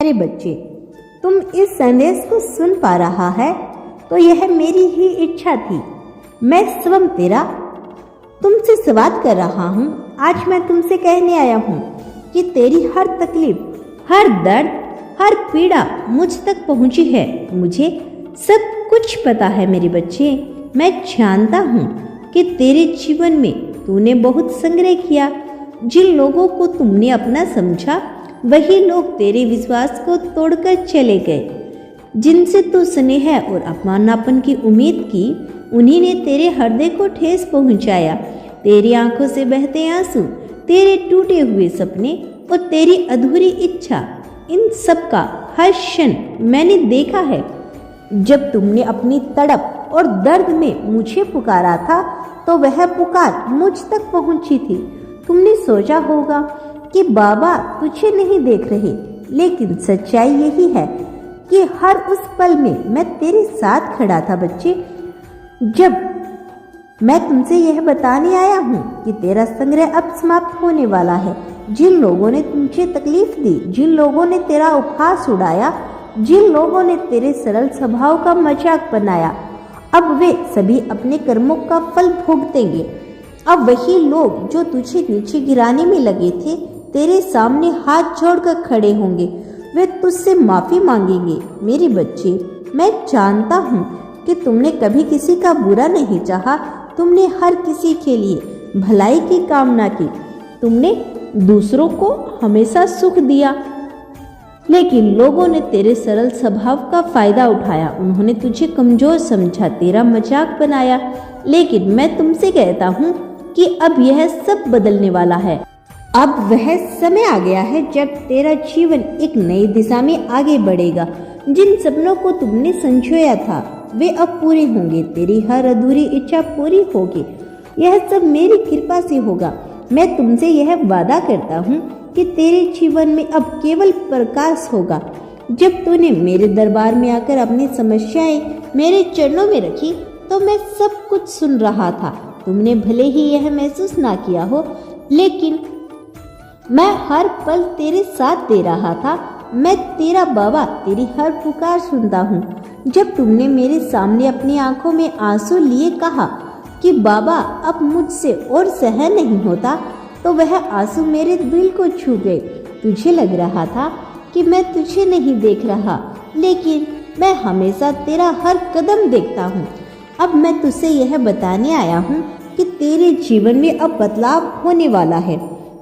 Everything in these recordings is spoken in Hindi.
अरे बच्चे, तुम इस संदेश को सुन पा रहा है तो यह मेरी ही इच्छा थी। मैं स्वयं तेरा तुमसे संवाद कर रहा हूँ। आज मैं तुमसे कहने आया हूँ कि तेरी हर तकलीफ, हर दर्द, हर पीड़ा मुझ तक पहुँची है। मुझे सब कुछ पता है मेरे बच्चे। मैं जानता हूँ कि तेरे जीवन में तूने बहुत संग्रह किया। जिन लोगों को तुमने अपना समझा वही लोग तेरे विश्वास को तोड़कर चले गए। जिनसे तू स्नेह और अपनापन की उम्मीद की, उन्हीं ने तेरे हृदय को ठेस पहुंचाया। तेरी आंखों से बहते आंसू, तेरे टूटे हुए सपने और तेरी अधूरी इच्छा, इन सब का हर क्षण मैंने देखा है। जब तुमने अपनी तड़प और दर्द में मुझे पुकारा था तो वह पुकार मुझ तक पहुंची थी। तुमने सोचा होगा कि बाबा तुझे नहीं देख रहे, लेकिन सच्चाई यही है कि हर उस पल में मैं तेरे साथ खड़ा था बच्चे। जब मैं तुमसे यह बताने आया हूँ कि तेरा संग्रह अब समाप्त होने वाला है। जिन लोगों ने तुझे तकलीफ दी, जिन लोगों ने तेरा उपहास उड़ाया, जिन लोगों ने तेरे सरल स्वभाव का मजाक बनाया, अब वे सभी अपने कर्मों का फल भुगतेंगे। अब वही लोग जो तुझे नीचे गिराने में लगे थे, तेरे सामने हाथ जोड़कर खड़े होंगे। वे तुझसे माफी मांगेंगे। मेरे बच्चे, मैं जानता हूँ कि तुमने कभी किसी का बुरा नहीं चाहा। तुमने हर किसी के लिए भलाई की कामना की। तुमने दूसरों को हमेशा सुख दिया, लेकिन लोगों ने तेरे सरल स्वभाव का फायदा उठाया। उन्होंने तुझे कमजोर समझा, तेरा मजाक बनाया। लेकिन मैं तुमसे कहता हूँ कि अब यह सब बदलने वाला है। अब वह समय आ गया है जब तेरा जीवन एक नई दिशा में आगे बढ़ेगा। जिन सपनों को तुमने संजोया था वे अब पूरे होंगे। तेरी हर अधूरी इच्छा पूरी होगी। यह सब मेरी कृपा से होगा। मैं तुमसे यह वादा करता हूँ कि तेरे जीवन में अब केवल प्रकाश होगा। जब तूने मेरे दरबार में आकर अपनी समस्याएं मेरे चरणों में रखी तो मैं सब कुछ सुन रहा था। तुमने भले ही यह महसूस ना किया हो, लेकिन मैं हर पल तेरे साथ दे रहा था। मैं तेरा बाबा तेरी हर पुकार सुनता हूँ। जब तुमने मेरे सामने अपनी आंखों में आंसू लिए कहा कि बाबा अब मुझसे और सहन नहीं होता, तो वह आंसू मेरे दिल को छू गए। तुझे लग रहा था कि मैं तुझे नहीं देख रहा, लेकिन मैं हमेशा तेरा हर कदम देखता हूँ। अब मैं तुझसे यह बताने आया हूँ कि तेरे जीवन में अब बदलाव होने वाला है।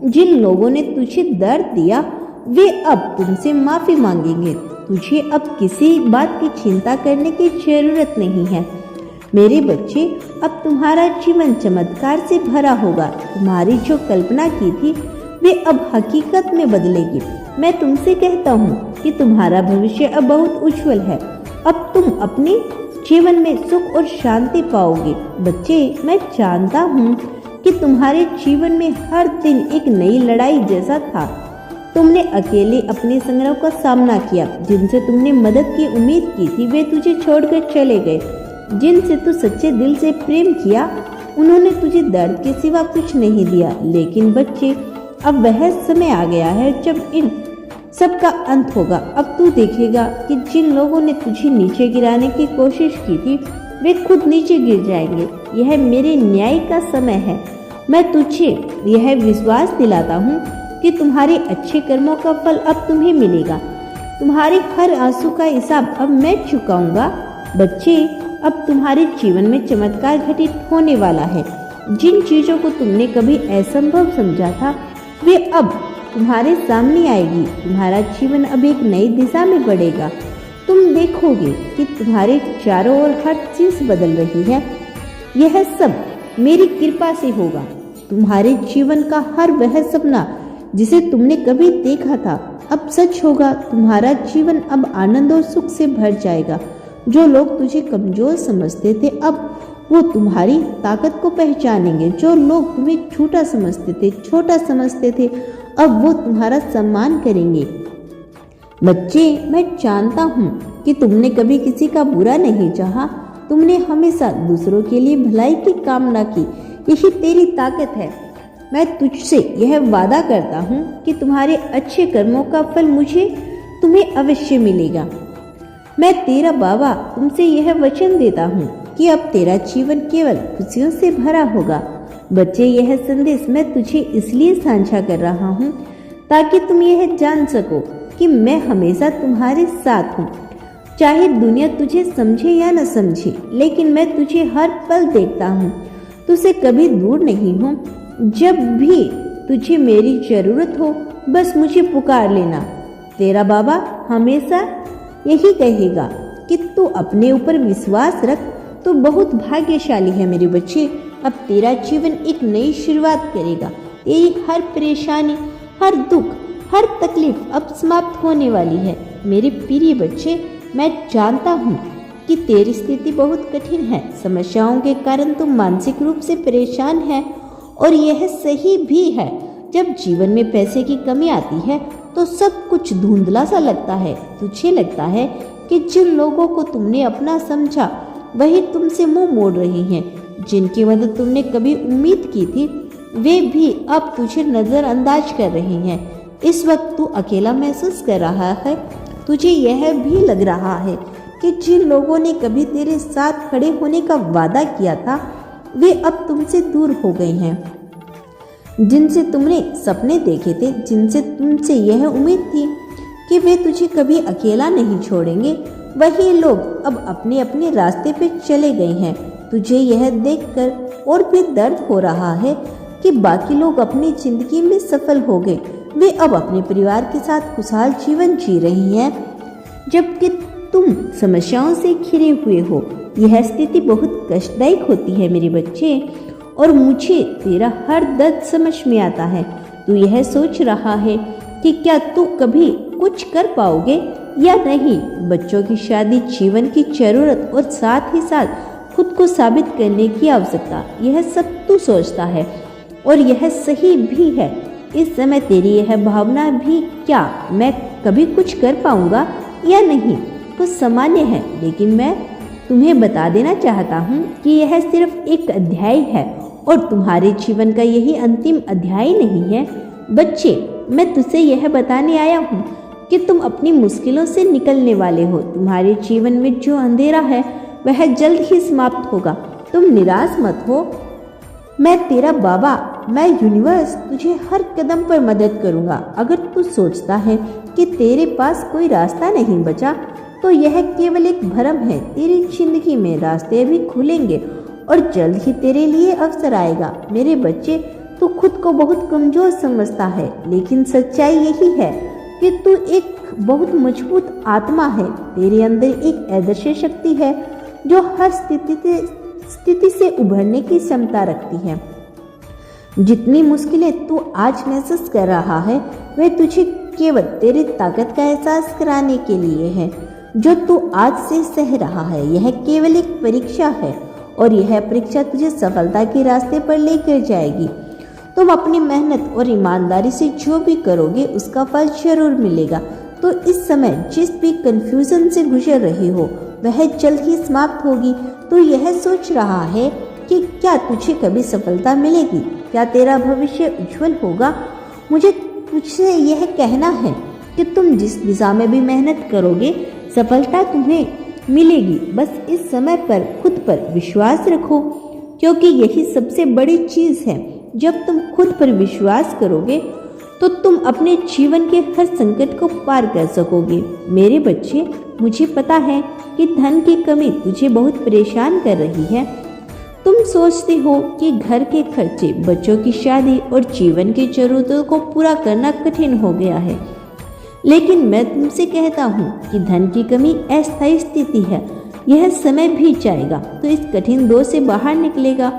जिन लोगों ने तुझे दर्द दिया वे अब तुमसे माफी मांगेंगे। तुझे अब किसी बात की चिंता करने की जरूरत नहीं है। मेरे बच्चे, अब तुम्हारा जीवन चमत्कार से भरा होगा। तुम्हारी जो कल्पना की थी वे अब हकीकत में बदलेगी। मैं तुमसे कहता हूँ कि तुम्हारा भविष्य अब बहुत उज्जवल है। अब तुम अपने जीवन में सुख और शांति पाओगे। बच्चे, मैं जानता हूँ कि तुम्हारे जीवन में हर दिन एक नई लड़ाई जैसा था। तुमने अकेले अपने संग्रह का सामना किया। जिनसे तुमने मदद की उम्मीद की थी वे तुझे छोड़कर चले गए। जिनसे तू सच्चे दिल से प्रेम किया उन्होंने तुझे दर्द के सिवा कुछ नहीं दिया। लेकिन बच्चे, अब वह समय आ गया है जब इन सब का अंत होगा। अब तू देखेगा कि जिन लोगों ने तुझे नीचे गिराने की कोशिश की थी वे खुद नीचे गिर जाएंगे। यह मेरे न्याय का समय है। मैं तुझे यह विश्वास दिलाता हूँ कि तुम्हारे अच्छे कर्मों का फल अब तुम्हें मिलेगा। तुम्हारे हर आंसू का हिसाब अब मैं चुकाऊंगा। बच्चे, अब तुम्हारे जीवन में चमत्कार घटित होने वाला है। जिन चीजों को तुमने कभी असंभव समझा था वे अब तुम्हारे सामने आएगी। तुम्हारा जीवन अब एक नई दिशा में बढ़ेगा। तुम देखोगे कि तुम्हारे चारों ओर हर चीज बदल रही है। यह सब मेरी कृपा से होगा। तुम्हारे जीवन का हर वह सपना जिसे तुमने कभी देखा था अब सच होगा। तुम्हारा जीवन अब आनंद और सुख से भर जाएगा। जो लोग तुझे कमजोर समझते थे अब वो तुम्हारी ताकत को पहचानेंगे। जो लोग तुम्हें छोटा समझते थे अब वो तुम्हारा सम्मान करेंगे। बच्चे, मैं जानता हूँ कि तुमने कभी किसी का बुरा नहीं चाहा। तुमने हमेशा दूसरों के लिए भलाई की कामना की। यही तेरी ताकत है। मैं तुझसे यह वादा करता हूँ कि तुम्हारे अच्छे कर्मों का फल मुझे तुम्हें अवश्य मिलेगा। मैं तेरा बाबा तुमसे यह वचन देता हूँ कि अब तेरा जीवन केवल खुशियों से भरा होगा। बच्चे, यह संदेश मैं तुझे इसलिए साझा कर रहा हूँ ताकि तुम यह जान सको कि मैं हमेशा तुम्हारे साथ हूँ। चाहे दुनिया तुझे समझे या न समझे, लेकिन मैं तुझे हर पल देखता हूँ, तुझसे कभी दूर नहीं हूँ। जब भी तुझे मेरी जरूरत हो बस मुझे पुकार लेना। तेरा बाबा हमेशा यही कहेगा कि तू अपने ऊपर विश्वास रख, तो बहुत भाग्यशाली है मेरे बच्चे। अब तेरा जीवन एक नई शुरुआत करेगा। तेरी हर परेशानी, हर दुख, हर तकलीफ अब समाप्त होने वाली है। मेरे प्रिय बच्चे, मैं जानता हूँ कि तेरी स्थिति बहुत कठिन है। समस्याओं के कारण तुम मानसिक रूप से परेशान है और यह सही भी है। जब जीवन में पैसे की कमी आती है तो सब कुछ धुंधला सा लगता है। तुझे लगता है कि जिन लोगों को तुमने अपना समझा वही तुमसे मुंह मोड़ रहे हैं। जिनकी मदद तुमने कभी उम्मीद की थी वे भी अब तुझे नजरअंदाज कर रहे हैं। इस वक्त तू अकेला महसूस कर रहा है। तुझे यह भी लग रहा है कि जिन लोगों ने कभी तेरे साथ खड़े होने का वादा किया था वे अब तुमसे दूर हो गए हैं। जिनसे तुमने सपने देखे थे, जिनसे तुमसे यह उम्मीद थी कि वे तुझे कभी अकेला नहीं छोड़ेंगे, वही लोग अब अपने अपने रास्ते पे चले गए हैं। तुझे यह देखकर और भी दर्द हो रहा है कि बाकी लोग अपनी जिंदगी में सफल हो गए। वे अब अपने परिवार के साथ खुशहाल जीवन जी रही हैं, जबकि तुम समस्याओं से घिरे हुए हो। यह स्थिति बहुत कष्टदायक होती है मेरे बच्चे, और मुझे तेरा हर दर्द समझ में आता है। तू यह सोच रहा है कि क्या तू कभी कुछ कर पाओगे या नहीं। बच्चों की शादी जीवन की जरूरत और साथ ही साथ खुद को साबित करने की आवश्यकता, यह सब तू सोचता है और यह सही भी है। इस समय तेरी यह भावना भी, क्या मैं कभी कुछ कर पाऊंगा या नहीं, कुछ सामान्य है। लेकिन मैं तुम्हें बता देना चाहता हूँ कि यह सिर्फ एक अध्याय है और तुम्हारे जीवन का यही अंतिम अध्याय नहीं है। बच्चे, मैं तुझसे यह बताने आया हूँ कि तुम अपनी मुश्किलों से निकलने वाले हो। तुम्हारे जीवन में जो अंधेरा है वह जल्द ही समाप्त होगा। तुम निराश मत हो। मैं तेरा बाबा, मैं यूनिवर्स तुझे हर कदम पर मदद करूँगा। अगर तू सोचता है कि तेरे पास कोई रास्ता नहीं बचा तो यह केवल एक भ्रम है। तेरी जिंदगी में रास्ते भी खुलेंगे और जल्द ही तेरे लिए अवसर आएगा। मेरे बच्चे, तू खुद को बहुत कमजोर समझता है, लेकिन सच्चाई यही है कि तू एक बहुत मजबूत आत्मा है। तेरे अंदर एक अदृश्य शक्ति है जो हर स्थिति से उभरने की क्षमता रखती है। जितनी मुश्किलें तू आज महसूस कर रहा है वह तुझे केवल तेरी ताकत का एहसास कराने के लिए है। जो तू आज से सह रहा है यह केवल एक परीक्षा है और यह परीक्षा तुझे सफलता के रास्ते पर लेकर जाएगी। तुम अपनी मेहनत और ईमानदारी से जो भी करोगे उसका फल जरूर मिलेगा। तो इस समय जिस भी कंफ्यूजन से गुजर रहे हो वह जल्द ही समाप्त होगी। तो यह सोच रहा है कि क्या तुझे कभी सफलता मिलेगी, क्या तेरा भविष्य उज्जवल होगा। मुझे तुझसे यह कहना है कि तुम जिस दिशा में भी मेहनत करोगे सफलता तुम्हें मिलेगी। बस इस समय पर खुद पर विश्वास रखो, क्योंकि यही सबसे बड़ी चीज़ है। जब तुम खुद पर विश्वास करोगे तो तुम अपने जीवन के हर संकट को पार कर सकोगे। मेरे बच्चे, मुझे पता है कि धन की कमी तुझे बहुत परेशान कर रही है। तुम सोचते हो कि घर के खर्चे, बच्चों की शादी और जीवन की जरूरतों को पूरा करना कठिन हो गया है। लेकिन मैं तुमसे कहता हूँ कि धन की कमी अस्थायी स्थिति है। यह समय भी जाएगा तो इस कठिन दौर से बाहर निकलेगा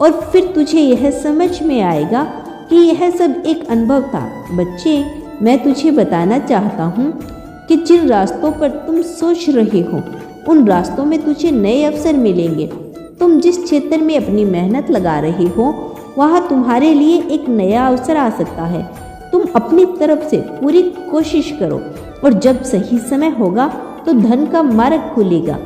और फिर तुझे यह समझ में आएगा कि यह सब एक अनुभव था। बच्चे, मैं तुझे बताना चाहता हूँ कि जिन रास्तों पर तुम सोच रहे हो उन रास्तों में तुझे नए अवसर मिलेंगे। तुम जिस क्षेत्र में अपनी मेहनत लगा रहे हो वहाँ तुम्हारे लिए एक नया अवसर आ सकता है। तुम अपनी तरफ से पूरी कोशिश करो और जब सही समय होगा तो धन का मार्ग खुलेगा।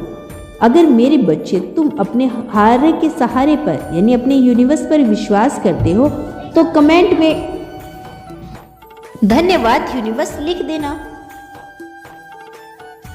अगर मेरे बच्चे तुम अपने हारे के सहारे पर यानी अपने यूनिवर्स पर विश्वास करते हो तो कमेंट में धन्यवाद यूनिवर्स लिख देना।